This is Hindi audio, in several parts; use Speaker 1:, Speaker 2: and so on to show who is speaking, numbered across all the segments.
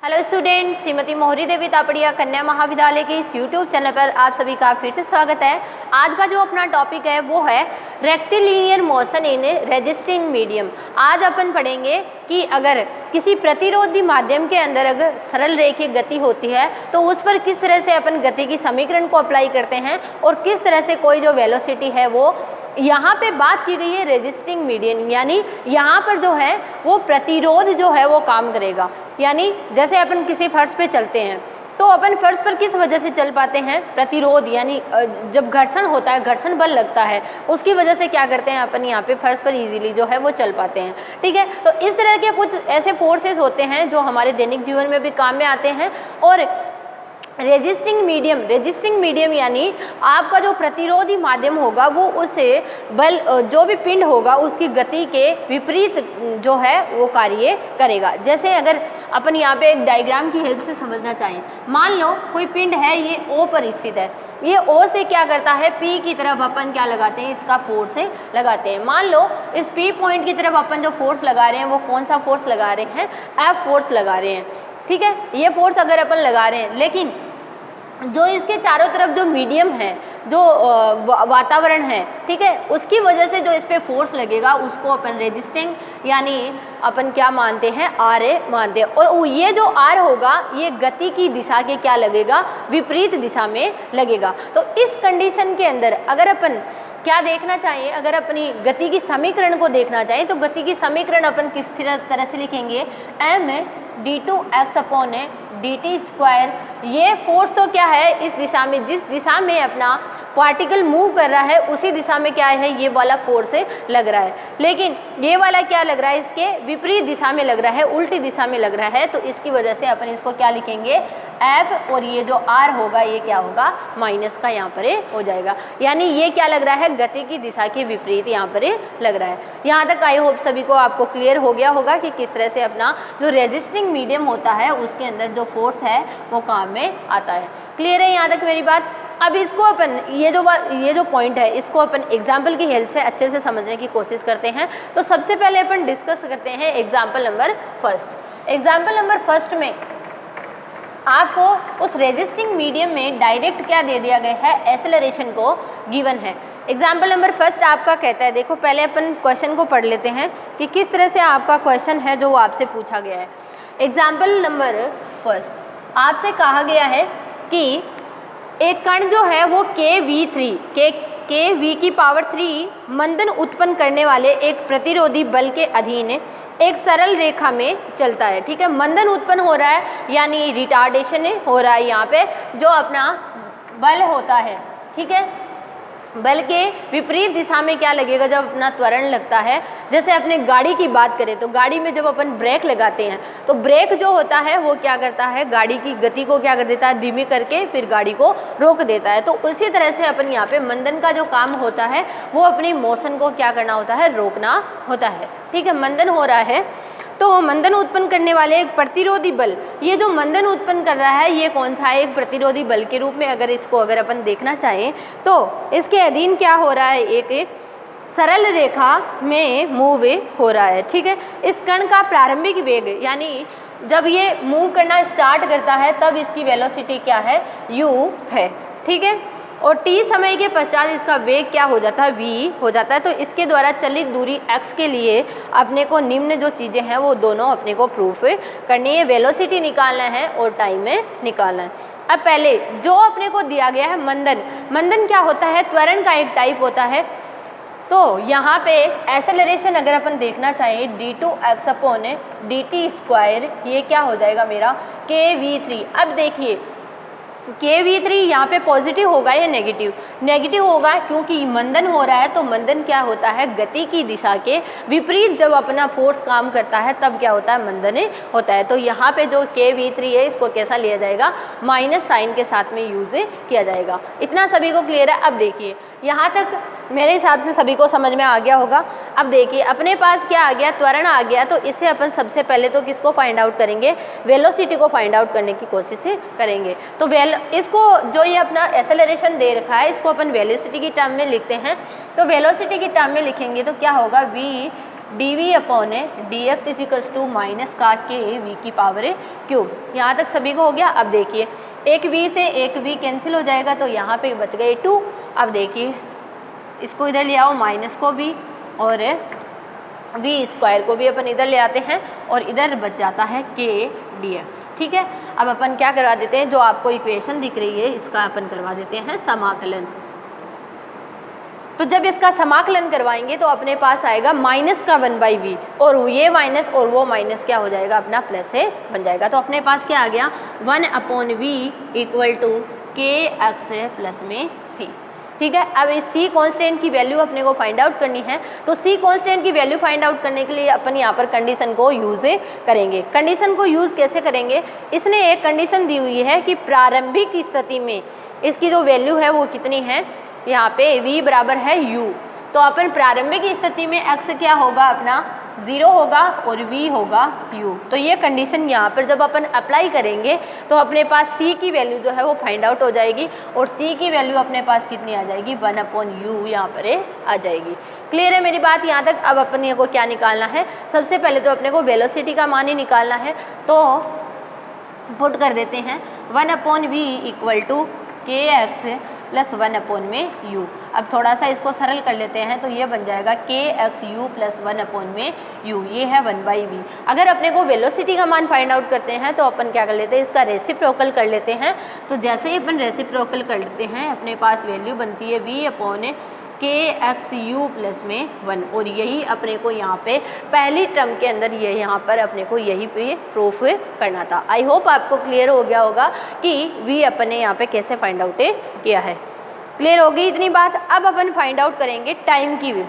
Speaker 1: हेलो स्टूडेंट, श्रीमती मोहरी देवी तापड़िया कन्या महाविद्यालय के इस यूट्यूब चैनल पर आप सभी का फिर से स्वागत है। आज का जो अपना टॉपिक है वो है rectilinear motion in resisting medium. आज अपन पढ़ेंगे कि अगर किसी प्रतिरोधी माध्यम के अंदर अगर सरल रेखीय गति होती है तो उस पर किस तरह से अपन गति की समीकरण को अप्लाई करते हैं और किस तरह से कोई जो वेलोसिटी है वो यहाँ पे बात की गई है रेजिस्टिंग मीडियम, यानी यहाँ पर जो है वो प्रतिरोध जो है वो काम करेगा। यानी जैसे अपन किसी फर्श पे चलते हैं तो अपन फर्श पर किस वजह से चल पाते हैं, प्रतिरोध, यानी जब घर्षण होता है, घर्षण बल लगता है, उसकी वजह से क्या करते हैं अपन यहाँ पे फर्श पर इजीली जो है वो चल पाते हैं। ठीक है, तो इस तरह के कुछ ऐसे फोर्सेस होते हैं जो हमारे दैनिक जीवन में भी काम में आते हैं। और रेजिस्टिंग मीडियम यानी आपका जो प्रतिरोधी माध्यम होगा वो उसे बल, जो भी पिंड होगा उसकी गति के विपरीत जो है वो कार्य करेगा। जैसे अगर अपन यहाँ पे एक डायग्राम की हेल्प से समझना चाहें, मान लो कोई पिंड है, ये O पर स्थित है, ये O से क्या करता है, P की तरफ अपन क्या लगाते हैं, इसका फोर्स लगाते हैं। मान लो इस P पॉइंट की तरफ अपन जो फोर्स लगा रहे हैं वो कौन सा फोर्स लगा रहे हैं, F फोर्स लगा रहे हैं। ठीक है, ये फोर्स अगर अपन लगा रहे हैं, लेकिन जो इसके चारों तरफ जो मीडियम है, जो वातावरण है, ठीक है, उसकी वजह से जो इस पे फोर्स लगेगा उसको अपन रेजिस्टिंग यानी अपन क्या मानते हैं, RA मानते हैं। और ये जो R होगा ये गति की दिशा के क्या लगेगा, विपरीत दिशा में लगेगा। तो इस कंडीशन के अंदर अगर अपन क्या देखना चाहिए, अगर अपनी गति की समीकरण को देखना चाहिए तो गति की समीकरण अपन किस तरह से लिखेंगे, m d2x dt स्क्वायर। ये फोर्स तो क्या है, इस दिशा में, जिस दिशा में अपना पार्टिकल मूव कर रहा है उसी दिशा में क्या है, ये वाला फोर्स लग रहा है। लेकिन ये वाला क्या लग रहा है, इसके विपरीत दिशा में लग रहा है, उल्टी दिशा में लग रहा है। तो इसकी वजह से अपन इसको क्या लिखेंगे, F, और ये जो R होगा ये क्या होगा, माइनस का यहाँ पर हो जाएगा। यानी ये क्या लग रहा है, गति की दिशा के विपरीत यहाँ पर लग रहा है। यहाँ तक आई होप सभी को आपको क्लियर हो गया होगा कि किस तरह से अपना जो रेजिस्टिंग मीडियम होता है उसके अंदर जो फोर्स है वो काम में आता है। क्लियर है यहाँ तक मेरी बात। अब इसको अपन ये जो पॉइंट है इसको अपन एग्जाम्पल की हेल्प से अच्छे से समझने की कोशिश करते हैं। तो सबसे पहले अपन डिस्कस करते हैं example number first. Example number first में आपको उस रेजिस्टिंग मीडियम में डायरेक्ट क्या दे दिया गया है, एक्सेलरेशन को गिवन है। एग्जाम्पल नंबर फर्स्ट आपका कहता है, देखो पहले अपन क्वेश्चन को पढ़ लेते हैं कि किस तरह से आपका क्वेश्चन है जो आपसे पूछा गया है। एग्जाम्पल नंबर फर्स्ट आपसे कहा गया है कि एक कण जो है वो kV3 मंदन उत्पन्न करने वाले एक प्रतिरोधी बल के अधीन एक सरल रेखा में चलता है। ठीक है, मंदन उत्पन्न हो रहा है यानी रिटार्डेशन हो रहा है यहाँ पे, जो अपना बल होता है। ठीक है, बल के विपरीत दिशा में क्या लगेगा जब अपना त्वरण लगता है। जैसे अपने गाड़ी की बात करें तो गाड़ी में जब अपन ब्रेक लगाते हैं तो ब्रेक जो होता है वो क्या करता है, गाड़ी की गति को क्या कर देता है, धीमी करके फिर गाड़ी को रोक देता है। तो उसी तरह से अपन यहाँ पे मंदन का जो काम होता है वो अपनी मोशन को क्या करना होता है, रोकना होता है। ठीक है, मंदन हो रहा है तो मंदन उत्पन्न करने वाले एक प्रतिरोधी बल, ये जो मंदन उत्पन्न कर रहा है ये कौन सा है, एक प्रतिरोधी बल के रूप में अगर इसको अपन देखना चाहें तो इसके अधीन क्या हो रहा है, एक सरल रेखा में मूव हो रहा है। ठीक है, इस कण का प्रारंभिक वेग यानी जब ये मूव करना स्टार्ट करता है तब इसकी वेलोसिटी क्या है, u है। ठीक है, और t समय के पश्चात इसका वेग क्या हो जाता है, v हो जाता है। तो इसके द्वारा चलित दूरी x के लिए अपने को निम्न जो चीज़ें हैं वो दोनों अपने को प्रूफ करनी है, वेलोसिटी निकालना है और टाइम में निकालना है। अब पहले जो अपने को दिया गया है मंदन क्या होता है, त्वरण का एक टाइप होता है। तो यहाँ पे एक्सेलरेशन अगर अपन देखना चाहें d2x dt स्क्वायर, ये क्या हो जाएगा मेरा kV3। अब देखिए kV3 यहाँ पे पॉजिटिव होगा या नेगेटिव होगा, क्योंकि मंदन हो रहा है। तो मंदन क्या होता है, गति की दिशा के विपरीत जब अपना फोर्स काम करता है तब क्या होता है, मंदन होता है। तो यहाँ पे जो kV3 है इसको कैसा लिया जाएगा, माइनस साइन के साथ में यूज किया जाएगा। इतना सभी को क्लियर है। अब देखिए यहाँ तक मेरे हिसाब से सभी को समझ में आ गया होगा। अब देखिए अपने पास क्या आ गया, त्वरण आ गया। तो इससे अपन सबसे पहले तो किसको फाइंड आउट करेंगे, वेलोसिटी को फाइंड आउट करने की कोशिश करेंगे। तो इसको जो ये अपना एक्सेलरेशन दे रखा है इसको अपन वेलोसिटी की टर्म में लिखते हैं। तो वेलोसिटी की टर्म में लिखेंगे तो क्या होगा, v d v upon d x is equals to minus का के वी की पावर क्यूब। यहाँ तक सभी को हो गया। अब देखिए एक v से एक v कैंसिल हो जाएगा तो यहाँ पे बच गए 2। अब देखिए इसको इधर ले आओ माइनस को भी और v स्क्वायर को भी अपन इधर ले आते हैं और इधर बच जाता है k dx। ठीक है, अब अपन क्या करवा देते हैं, जो आपको इक्वेशन दिख रही है इसका अपन करवा देते हैं समाकलन। तो जब इसका समाकलन करवाएंगे तो अपने पास आएगा माइनस का 1/v और ये माइनस और वो माइनस क्या हो जाएगा अपना प्लस से बन जाएगा। तो अपने पास क्या आ गया 1/v इक्वल टू के एक्स प्लस में c। ठीक है, अब इस c कांस्टेंट की वैल्यू अपने को फाइंड आउट करनी है। तो c कांस्टेंट की वैल्यू फाइंड आउट करने के लिए अपन यहाँ पर कंडीशन को यूज़ करेंगे। कंडीशन को यूज़ कैसे करेंगे, इसने एक कंडीशन दी हुई है कि प्रारंभिक स्थिति में इसकी जो वैल्यू है वो कितनी है, यहाँ पे v बराबर है u। तो अपन प्रारंभिक स्थिति में x क्या होगा अपना 0 होगा और v होगा u। तो ये कंडीशन यहाँ पर जब अपन अप्लाई करेंगे तो अपने पास c की वैल्यू जो है वो फाइंड आउट हो जाएगी और c की वैल्यू अपने पास कितनी आ जाएगी 1/u यहाँ पर आ जाएगी। क्लियर है मेरी बात यहाँ तक। अब अपने को क्या निकालना है, सबसे पहले तो अपने को वेलोसिटी का मान ही निकालना है। तो पुट कर देते हैं 1/v इक्वल टू के एक्स प्लस 1/u। अब थोड़ा सा इसको सरल कर लेते हैं तो ये बन जाएगा के एक्स यू प्लस 1/u। ये है 1/v। अगर अपने को वेलोसिटी का मान फाइंड आउट करते हैं तो अपन क्या कर लेते हैं, इसका रेसिप्रोकल कर लेते हैं। तो जैसे ही अपन रेसिप्रोकल कर लेते हैं अपने पास वैल्यू बनती है v अपॉन के एक्स यू प्लस में 1 और यही अपने को यहाँ पे पहली टर्म के अंदर ये यहाँ पर अपने को यही पे प्रूफ करना था। आई होप आपको क्लियर हो गया होगा कि v अपने यहाँ पे कैसे फाइंड आउट किया है। क्लियर होगी इतनी बात। अब अपन फाइंड आउट करेंगे टाइम की भी।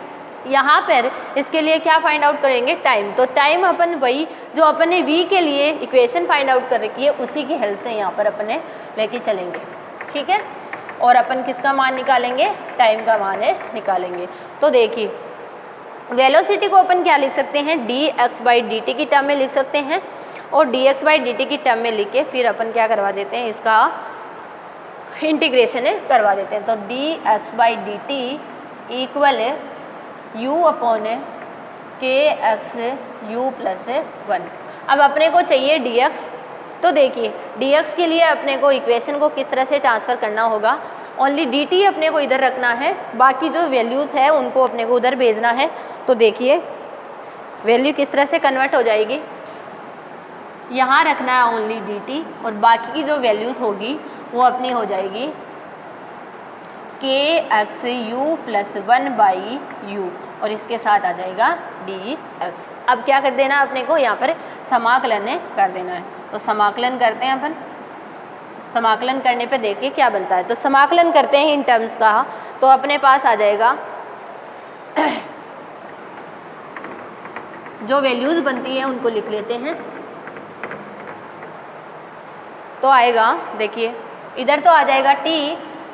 Speaker 1: यहाँ पर इसके लिए क्या फाइंड आउट करेंगे, टाइम। तो टाइम अपन वही जो अपन ने v के लिए इक्वेशन फाइंड आउट कर रखी है उसी की हेल्प से यहाँ पर अपने लेके चलेंगे। ठीक है, और अपन किसका मान निकालेंगे, टाइम का मान निकालेंगे। तो देखिए वेलोसिटी को अपन क्या लिख सकते हैं, dx/dt की टर्म में लिख सकते हैं और dx/dt की टर्म में लिख के फिर अपन क्या करवा देते हैं, इसका इंटीग्रेशन करवा देते हैं। तो dx/dt इक्वल u अपॉन के एक्स यू प्लस 1। अब अपने को चाहिए dx। तो देखिए dx के लिए अपने को इक्वेशन को किस तरह से ट्रांसफ़र करना होगा, ओनली dt अपने को इधर रखना है, बाकी जो वैल्यूज़ है उनको अपने को उधर भेजना है। तो देखिए वैल्यू किस तरह से कन्वर्ट हो जाएगी, यहाँ रखना है ओनली dt और बाकी की जो वैल्यूज़ होगी वो अपनी हो जाएगी के एक्स यू प्लस 1/u और इसके साथ आ जाएगा dx। अब क्या कर देना अपने को, यहाँ पर समाकलन कर देना है। तो समाकलन करते हैं अपन। समाकलन करने पे देखिए क्या बनता है। तो समाकलन करते हैं इन टर्म्स का। तो अपने पास आ जाएगा जो वैल्यूज़ बनती हैं उनको लिख लेते हैं। तो आएगा देखिए इधर तो आ जाएगा t,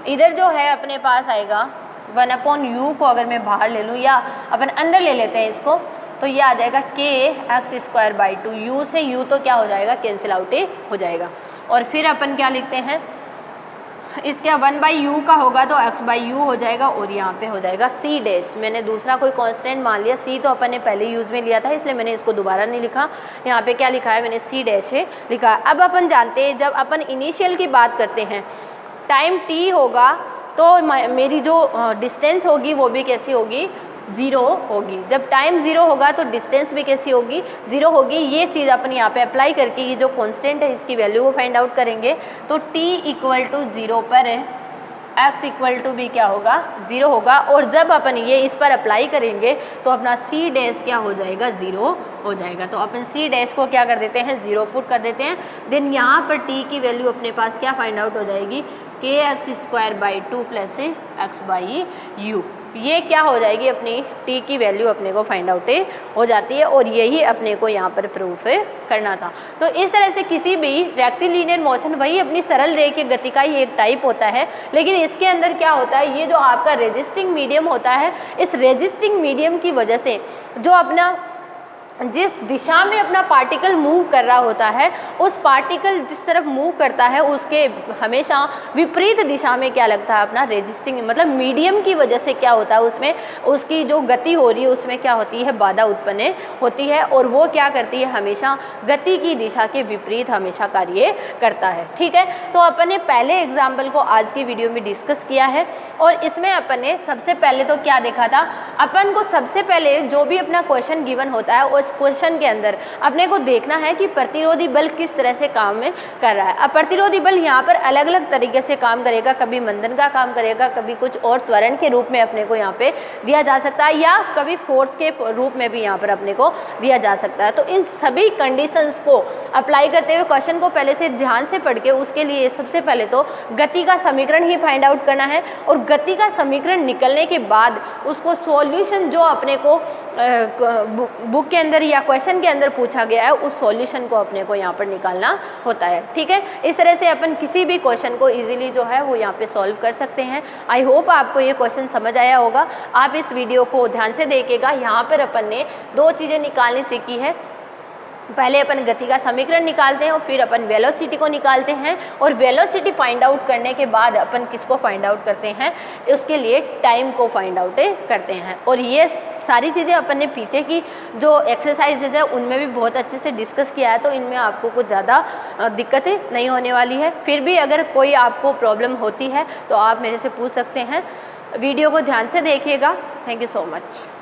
Speaker 1: इधर जो है अपने पास आएगा 1/u को अगर मैं बाहर ले लूँ या अपन अंदर ले लेते हैं इसको, तो ये आ जाएगा के एक्स स्क्वायर बाई 2। u से u तो क्या हो जाएगा, कैंसिल आउट हो जाएगा। और फिर अपन क्या लिखते हैं, इसके 1/u का होगा तो x/u हो जाएगा और यहाँ पे हो जाएगा c डैश। मैंने दूसरा कोई कांस्टेंट मान लिया, c तो अपन ने पहले यूज़ में लिया था इसलिए मैंने इसको दोबारा नहीं लिखा। यहाँ पे क्या लिखा है, मैंने c डैश लिखा। अब अपन जानते हैं जब अपन इनिशियल की बात करते हैं टाइम t होगा तो मेरी जो डिस्टेंस होगी वो भी कैसी होगी, 0 होगी। जब टाइम 0 होगा तो डिस्टेंस भी कैसी होगी, 0 होगी। ये चीज़ अपन यहाँ पे अप्लाई करके ये जो कांस्टेंट है इसकी वैल्यू को फाइंड आउट करेंगे। तो t इक्वल टू 0 पर x इक्वल टू भी क्या होगा, 0 होगा। और जब अपन ये इस पर अप्लाई करेंगे तो अपना c डैश क्या हो जाएगा, 0 हो जाएगा। तो अपन c डैश को क्या कर देते हैं, 0 पुट कर देते हैं। देन यहाँ पर t की वैल्यू अपने पास क्या फाइंड आउट हो जाएगी, के x square by 2 plus x/u। ये क्या हो जाएगी, अपनी t की वैल्यू अपने को फाइंड आउट हो जाती है और यही अपने को यहाँ पर प्रूफ करना था। तो इस तरह से किसी भी रेक्टिलिनियर मोशन वही अपनी सरल रेख की गति का ही एक टाइप होता है, लेकिन इसके अंदर क्या होता है, ये जो आपका रेजिस्टिंग मीडियम होता है, इस रेजिस्टिंग मीडियम की वजह से जो अपना जिस दिशा में अपना पार्टिकल मूव कर रहा होता है, उस पार्टिकल जिस तरफ मूव करता है उसके हमेशा विपरीत दिशा में क्या लगता है, अपना रेजिस्टिंग मतलब मीडियम की वजह से क्या होता है, उसमें उसकी जो गति हो रही है उसमें क्या होती है, बाधा उत्पन्न होती है और वो क्या करती है, हमेशा गति की दिशा के विपरीत हमेशा कार्य करता है। ठीक है, तो अपन ने पहले एग्जाम्पल को आज की वीडियो में डिस्कस किया है और इसमें अपन ने सबसे पहले तो क्या देखा था, अपन को सबसे पहले जो भी अपना क्वेश्चन गिवन होता है उस क्वेश्चन के अंदर अपने को देखना है कि प्रतिरोधी बल किस तरह से काम में कर रहा है। अब प्रतिरोधी बल यहाँ पर अलग अलग तरीके से काम करेगा, कभी मंदन का काम करेगा, कभी कुछ और त्वरण के रूप में अपने को यहाँ पे दिया जा सकता है या कभी फोर्स के रूप में भी यहाँ पर अपने को दिया जा सकता है। तो इन सभी कंडीशंस को अप्लाई करते हुए क्वेश्चन को पहले से ध्यान से पढ़ के उसके लिए सबसे पहले तो गति का समीकरण ही फाइंड आउट करना है और गति का समीकरण निकलने के बाद उसको सॉल्यूशन जो अपने को बुक के अंदर या क्वेश्चन के अंदर पूछा गया है उस सॉल्यूशन को अपने को यहाँ पर निकालना होता है। ठीक है, इस तरह से अपन किसी भी क्वेश्चन को इजीली जो है वो यहाँ पे सॉल्व कर सकते हैं। आई होप आपको ये क्वेश्चन समझ आया होगा। आप इस वीडियो को ध्यान से देखिएगा। यहाँ पर अपन ने दो चीज़ें निकालनी सीखी है। पहले अपन गति का समीकरण निकालते हैं और फिर अपन वेलोसिटी को निकालते हैं और वेलोसिटी फाइंड आउट करने के बाद अपन किसको फाइंड आउट करते हैं, उसके लिए टाइम को फाइंड आउट करते हैं। और ये सारी चीज़ें अपन ने पीछे की जो एक्सरसाइजेज है उनमें भी बहुत अच्छे से डिस्कस किया है, तो इनमें आपको कुछ ज़्यादा दिक्कतें नहीं होने वाली है। फिर भी अगर कोई आपको प्रॉब्लम होती है तो आप मेरे से पूछ सकते हैं। वीडियो को ध्यान से देखिएगा। Thank you so much.